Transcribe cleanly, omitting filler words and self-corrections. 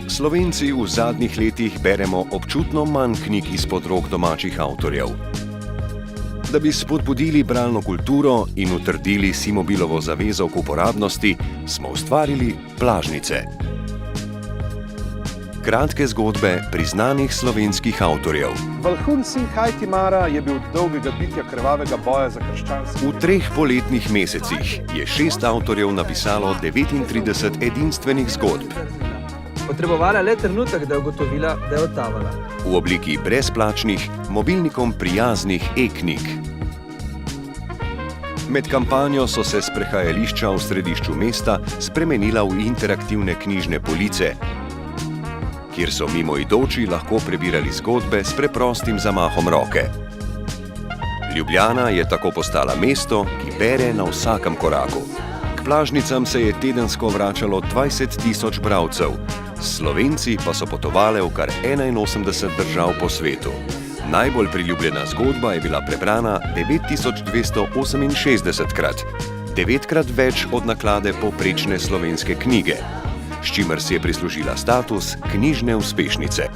Slovenci v zadnjih letih beremo občutno manj knjig izpod rok domačih avtorjev. Da bi spodbudili bralno kulturo in utrdili Simobilovo zavezo k uporabnosti, smo ustvarili Plažnice. Kratke zgodbe priznanih slovenskih avtorjev. Valhun sin Hajtimara je bil dolgega bitja krvavega boja za krščanstvo. V 3 poletnih mesecih je 6 avtorjev napisalo 39 edinstvenih zgodb. Potrebovala le trenutek, da je ugotovila, da je odtavala. V obliki brezplačnih, mobilnikom prijaznih e-knjig. Med kampanjo so se sprehajališča v središču mesta spremenila v interaktivne knjižne police, kjer so mimoidoči lahko prebirali zgodbe s preprostim zamahom roke. Ljubljana je tako postala mesto, ki bere na vsakem koraku. K Plažnicam se je tedensko vračalo 20.000 bralcev, Slovenci pa so potovali v kar 81 držav po svetu. Najbolj priljubljena zgodba je bila prebrana 9268-krat, 9-krat več od naklade povprečne slovenske knjige, s čimer si je prislužila status knjižne uspešnice.